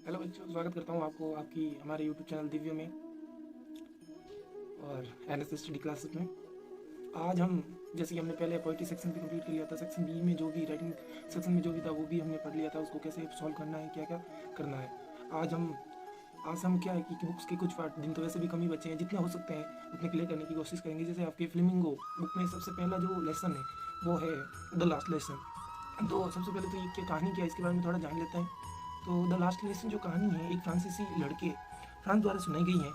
Hello बच्चों, स्वागत करता हूँ आपको आपकी हमारे यूट्यूब चैनल दिव्य में और एनएस स्टडी क्लासेस में। आज हम जैसे कि हमने पहले पोइट्री सेक्शन भी कंप्लीट कर लिया था, सेक्शन बी में जो भी राइटिंग सेक्शन में जो भी था वो भी हमने पढ़ लिया था, उसको कैसे सॉल्व करना है, क्या क्या करना है। आज हम क्या है कि बुक्स के कुछ पार्ट दिन तो वैसे भी कम ही बचे हैं, जितने हो सकते हैं उतने क्लियर करने की कोशिश करेंगे। जैसे आपके फ्लेमिंगो बुक में सबसे पहला जो लेसन है वो है द लास्ट लेसन। तो सबसे पहले तो ये क्या कहानी क्या है इसके बारे में थोड़ा जान लेते हैं। तो द लास्ट लेसन जो कहानी है, एक फ्रांसीसी लड़के फ्रांस द्वारा सुनाई गई है।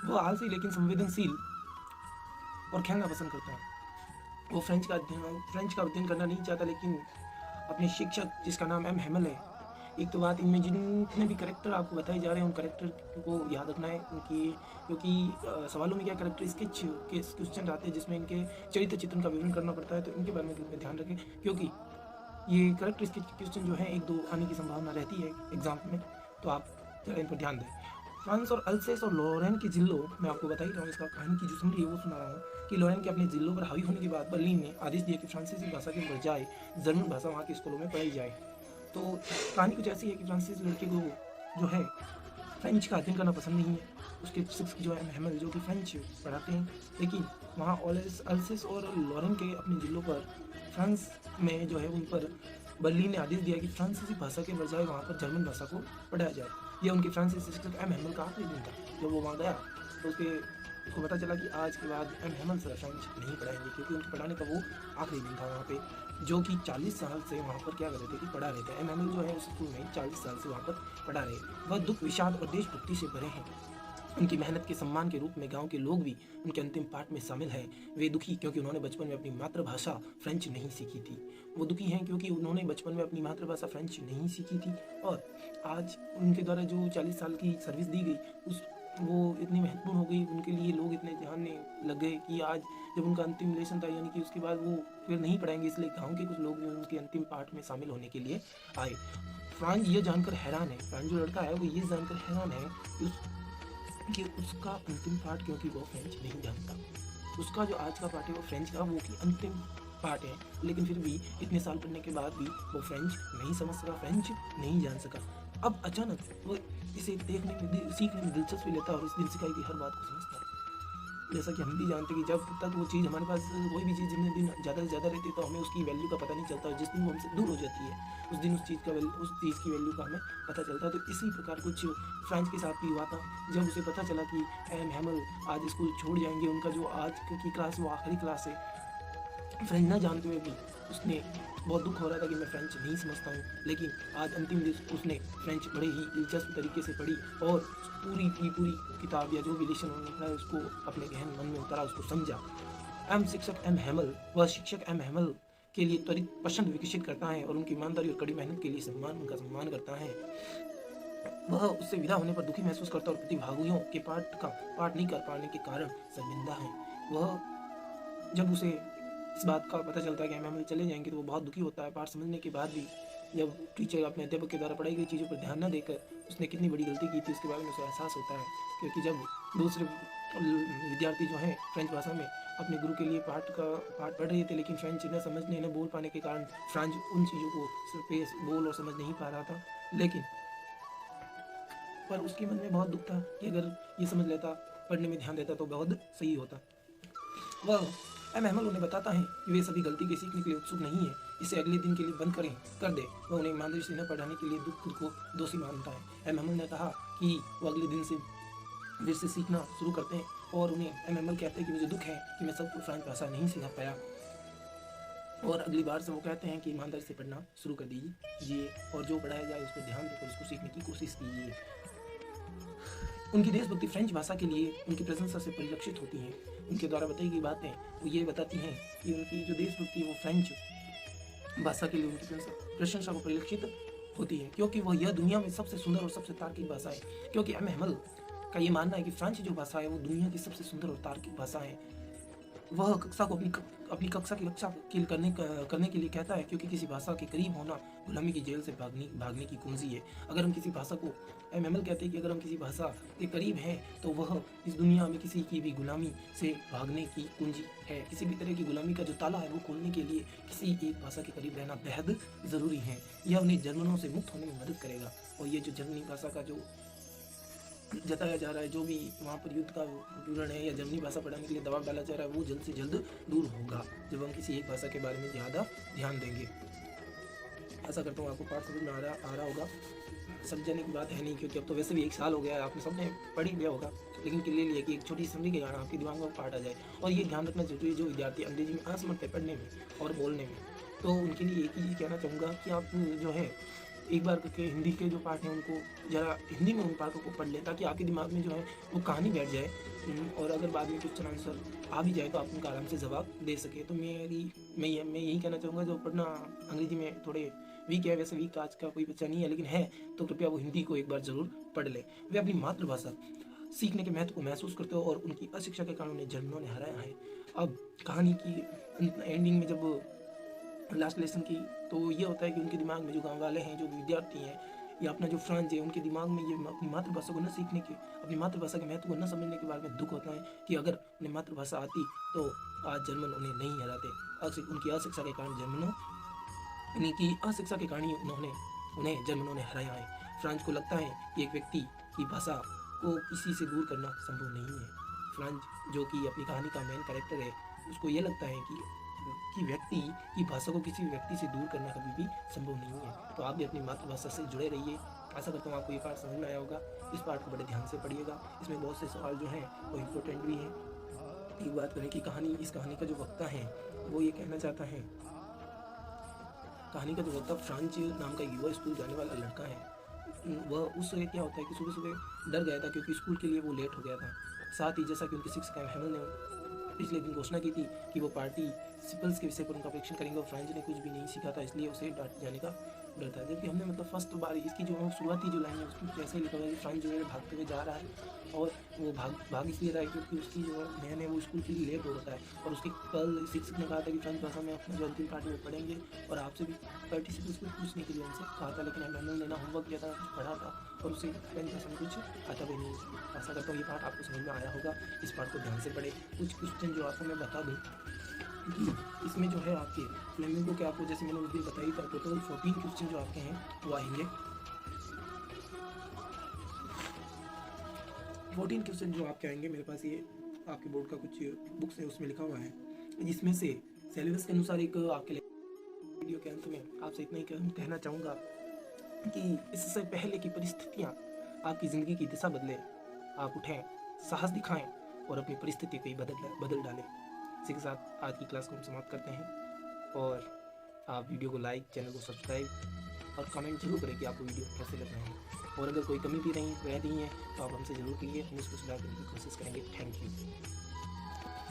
वो आलसी लेकिन संवेदनशील और खेलना पसंद करता है। वो फ्रेंच का अध्ययन करना नहीं चाहता, लेकिन अपने शिक्षक जिसका नाम एम हेमल है। एक तो बात, इनमें जितने भी करेक्टर आपको बताए जा रहे हैं उन करेक्टर को याद रखना है, उनकी क्योंकि सवालों में क्या करेक्टर स्केच के क्वेश्चन आते हैं जिसमें इनके चरित्र चित्रण का विवरण करना पड़ता है, तो इनके बारे में ध्यान रखें, क्योंकि ये करेक्टर स्केच क्वेश्चन जो है एक दो आने की संभावना रहती है एग्जाम में, तो आप जरा इन पर ध्यान दें। फ्रांस और अल्सेस और लॉरेन के जिलों, मैं आपको बता ही रहा हूँ, इसका कहानी की जो समरी है वो सुना रहा हूँ कि लॉरेन के अपने जिलों पर हावी होने के बाद बर्लिन ने आदेश दिया कि फ्रांसीसी भाषा के बजाय जर्मन भाषा वहाँ के स्कूलों में पढ़ाई जाए। तो कहानी कुछ ऐसी है कि फ्रांसीसी लड़के को जो है फ्रेंच का अध्ययन करना पसंद नहीं है। उसके शिक्षक जो है हेमल, जो कि फ्रेंच पढ़ाते हैं, लेकिन वहाँ अल्सेस और लॉरेन के अपने जिलों पर फ्रांस में जो है उन पर बर्लिन ने आदेश दिया कि फ्रांसीसी भाषा के बजाय वहाँ पर जर्मन भाषा को पढ़ाया जाए। यह उनके फ्रांसीसी शिक्षक एम हेमल का आखिरी दिन था। जब वो वहाँ गया तो उसको पता चला कि आज के बाद एम हेमल से फ्रेंच नहीं पढ़ाएंगे, क्योंकि उनके पढ़ाने का वो आखिरी दिन था वहाँ पे, जो कि 40 साल से वहाँ पर क्या कर रहे थे कि पढ़ा रहे थे। एम हेमल जो है उस स्कूल में 40 साल से वहाँ पर पढ़ा रहे। वह दुख, विषाद और देशभक्ति से भरे हैं। उनकी मेहनत के सम्मान के रूप में गांव के लोग भी उनके अंतिम पाठ में शामिल हैं। वे दुखी क्योंकि उन्होंने बचपन में अपनी मातृभाषा फ्रेंच नहीं सीखी थी। वो दुखी हैं क्योंकि उन्होंने बचपन में अपनी मातृभाषा फ्रेंच नहीं सीखी थी, और आज उनके द्वारा जो 40 साल की सर्विस दी गई उस वो इतनी महत्वपूर्ण हो गई, उनके लिए लोग इतने जानने लग गए कि आज जब उनका अंतिम लेसन था, यानी कि उसके बाद वो फिर नहीं पढ़ाएंगे, इसलिए गाँव के कुछ लोग भी उनके अंतिम पाठ में शामिल होने के लिए आए। फ्रांज ये जानकर हैरान है, फ्रांज जो लड़का है वो ये जानकर हैरान है कि उसका अंतिम पार्ट, क्योंकि वो फ्रेंच नहीं जानता, उसका जो आज का पार्ट है वो फ्रेंच का वो की अंतिम पार्ट है, लेकिन फिर भी इतने साल पढ़ने के बाद भी वो फ्रेंच नहीं समझ सका, फ्रेंच नहीं जान सका। अब अचानक वो इसे देखने में, सीखने में दिलचस्पी लेता है और इस दिन सिखाई गई हर बात को समझता है। जैसा कि हम भी जानते हैं कि जब तक वो चीज़ हमारे पास, कोई भी चीज़ जितने दिन ज़्यादा से ज़्यादा रहती है तो हमें उसकी वैल्यू का पता नहीं चलता, और जिस दिन वो हमसे दूर हो जाती है उस दिन उस चीज़ की वैल्यू का हमें पता चलता है। तो इसी प्रकार कुछ फ्रेंच के साथ भी हुआ था। जब उसे पता चला कि एम हैमल आज स्कूल छोड़ जाएंगे, उनका जो आज की क्लास वो आखिरी क्लास है, फ्रेंच ना जानते हुए भी उसने बहुत दुख हो रहा था कि मैं फ्रेंच नहीं समझता हूँ, लेकिन आज अंतिम दिन उसने फ्रेंच बड़े ही दिलचस्प तरीके से पढ़ी और पूरी की पूरी किताब या जो भी लेसन उन्होंने पढ़ा उसको अपने गहन मन में उतारा, उसको समझा। वह शिक्षक एम हेमल के लिए त्वरित पसंद विकसित करता है और उनकी ईमानदारी और कड़ी मेहनत के लिए उनका सम्मान करता है। वह उससे विदा होने पर दुखी महसूस करता और प्रतिभागियों के पाठ नहीं कर पाने के कारण शर्मिंदा है। वह जब उसे इस बात का पता चलता है कि एम चले जाएंगे तो वो बहुत दुखी होता है। पाठ समझने के बाद भी जब टीचर अपने अध्यापक के द्वारा पढ़ाई गई चीज़ों पर ध्यान न देकर उसने कितनी बड़ी गलती की थी उसके बारे में उसे एहसास होता है, क्योंकि जब दूसरे विद्यार्थी जो हैं फ्रेंच भाषा में अपने गुरु के लिए पाठ पढ़ रहे थे, लेकिन फ्रेंच न समझने न बोल पाने के कारण फ्रांज उन चीज़ों को बोल और समझ नहीं पा रहा था, लेकिन पर उसके मन में बहुत दुख था कि अगर ये समझ लेता, पढ़ने में ध्यान देता तो बहुत सही होता। वह एम अहमल उन्हें बताता है कि वे सभी गलती के सीखने के लिए उत्सुक नहीं है, इसे अगले दिन के लिए बंद कर दे। वह उन्हें ईमानदारी से न पढ़ाने के लिए खुद को दोषी मानता है। एम अहमल ने कहा कि वो अगले दिन से फिर से सीखना शुरू करते हैं, और उन्हें एम अहमल कहते हैं कि मुझे दुख है कि मैं सबको फ्रेंच भाषा नहीं सिखा पाया, और अगली बार से वो कहते हैं कि ईमानदारी से पढ़ना शुरू कर दीजिए और जो पढ़ाया जाए उस पर ध्यान देकर उसको सीखने की कोशिश कीजिए। उनकी देशभक्ति फ्रेंच भाषा के लिए उनकी प्रशंसा से परिलक्षित होती है। उनके द्वारा बताई गई बातें वो ये बताती हैं कि उनकी जो देशभक्ति है वो फ्रेंच भाषा के लिए उनकी प्रशंसा को परिलक्षित होती है, क्योंकि वह यह दुनिया में सबसे सुंदर और सबसे तार्किक भाषा है। क्योंकि एम हेमल का ये मानना है कि फ्रेंच जो भाषा है वो दुनिया की सबसे सुंदर और तार्किक भाषा है। वह कक्षा को अपनी कक्षा की रक्षा करने के लिए कहता है, क्योंकि किसी भाषा के करीब होना गुलामी की जेल से भागने की कुंजी है। अगर हम किसी भाषा को एमएमएल कहते हैं कि अगर हम किसी भाषा के करीब हैं तो वह इस दुनिया में किसी की भी गुलामी से भागने की कुंजी है। किसी भी तरह की गुलामी का जो ताला है वो खोलने के लिए किसी एक भाषा के करीब रहना बेहद ज़रूरी है। यह उन्हें जर्मनों से मुक्त होने में मदद करेगा। और ये जो जर्मनी भाषा का जो जताया जा रहा है, जो भी वहाँ पर युद्ध का विवरण है या जर्मनी भाषा पढ़ाने के लिए दबाव डाला जा रहा है, वो जल्द से जल्द दूर होगा जब हम किसी एक भाषा के बारे में ज़्यादा ध्यान देंगे। आशा करता हूँ आपको पाठ समझ में आ रहा होगा। समझने की बात है नहीं, क्योंकि अब तो वैसे भी 1 साल हो गया है, आपने सबने पढ़ ही लिया होगा, लेकिन के लिए कि एक छोटी समझी के कारण आपके दिमाग में पाठ आ जाए। और ये ध्यान रखना जरूरी है, जो विद्यार्थी अंग्रेजी में असमर्थ है पढ़ने में और बोलने में, तो उनके लिए एक ही चीज़ कहना चाहूँगा कि आप जो है एक बार करके हिंदी के जो पाठ हैं उनको ज़रा हिंदी में उन पाठों को पढ़ लें, ताकि आपके दिमाग में जो है वो कहानी बैठ जाए। और अगर बाद में क्वेश्चन आंसर आ भी जाए तो आप उनका आराम से जवाब दे सके। तो मैं यही कहना चाहूँगा, जो पढ़ना अंग्रेजी में थोड़े वीक है, वैसे वीक आज का कोई बच्चा नहीं है, लेकिन है तो कृपया वो हिंदी को एक बार ज़रूर पढ़ ले। वे अपनी मातृभाषा सीखने के महत्व को महसूस करते हो और उनकी अशिक्षा के कारण उन्हें जर्मनों ने हराया है। अब कहानी की एंडिंग में जब लास्ट लेसन की, तो ये होता है कि उनके दिमाग में जो गाँव वाले हैं, जो विद्यार्थी हैं या अपना जो फ्रांस है, उनके दिमाग में ये अपनी मातृभाषा को न सीखने के, अपनी मातृभाषा के महत्व को न समझने के बारे में दुख होता है कि अगर उन्हें मातृभाषा आती तो आज जर्मन उन्हें नहीं हराते। उनकी अशिक्षा के कारण जर्मनों की अशिक्षा के कारण ही उन्हें जर्मनों ने हराया है। फ्रांस को लगता है कि एक व्यक्ति की भाषा को किसी से दूर करना संभव नहीं है। फ्रांस जो कि अपनी कहानी का मेन कैरेक्टर है, उसको ये लगता है कि व्यक्ति की भाषा को किसी व्यक्ति से दूर करना कभी भी संभव नहीं है। तो आप भी अपनी मातृभाषा से जुड़े रहिए। आशा करता हूँ आपको ये पाठ समझ में आया होगा। इस पाठ को बड़े ध्यान से पढ़िएगा, इसमें बहुत से सवाल जो हैं वो इम्पोर्टेंट भी हैं। एक बात करें कि इस कहानी का जो वक्ता है वो ये कहना चाहता है, कहानी का जो वक्ता फ्रांच नाम का युवा स्कूल जाने वाला लड़का है। वह उस क्या होता है कि सुबह सुबह डर गया था, क्योंकि स्कूल के लिए वो लेट हो गया था। साथ ही जैसा कि उनके शिक्षक हेमल ने पिछले दिन घोषणा की थी कि वो पार्टिसिपल्स के विषय पर उनका परीक्षण करेंगे, और फ्रांस ने कुछ भी नहीं सीखा था, इसलिए उसे डांटे जाने का डर था। जबकि हमने मतलब फर्स्ट बार इसकी जो शुरुआती जो लाइन है उसकी जैसे ही लिखा हुआ है कि फ्रांस जो है भागते हुए जा रहा है, और वो भाग इसलिए रहा है क्योंकि उसकी जो बहन है वो स्कूल के लिए लेट हो रहा है। और उसके कल शिक्षक ने कहा था कि फ्रांस भाषा में अपना जो अंतिम पार्ट में पढ़ेंगे, और आपसे भी पार्टिसिपेंट्स को पूछने के लिए उनसे कहा था, लेकिन मैंने ने ना होमवर्क किया था, कुछ पढ़ा था, और उसे फ्रेंच भाषा में कुछ आता भी नहीं। आशा करता हूँ ये पाठ आपको समझ में आया होगा। इस पाठ को ध्यान से पढ़े। कुछ क्वेश्चन जो आपको मैं बता दूँ कि इसमें जो है आपके फ्लेमिंगो के आपको जैसे मैंने उस दिन बताई था, टोटल 14 क्वेश्चन जो आपके हैं वो आएंगे। 14 क्वेश्चन जो आपके आएंगे, मेरे पास ये आपके बोर्ड का कुछ बुक्स है उसमें लिखा हुआ है, जिसमें से सिलेबस के अनुसार एक आपके वीडियो के अंत में आपसे इतना ही कहना चाहूँगा कि इससे पहले की परिस्थितियाँ आपकी ज़िंदगी की दिशा बदले, आप उठें, साहस दिखाएं और अपनी परिस्थिति को ही बदल डालें। इसी के साथ आज की क्लास को हम समाप्त करते हैं, और आप वीडियो को लाइक, चैनल को सब्सक्राइब और कमेंट जरूर करें कि आपको वीडियो कैसे लग रहे हैं। और अगर कोई कमी भी रह रही है तो आप हमसे ज़रूर कहिए, हम इसको सुधार करने की कोशिश करेंगे। Thank you.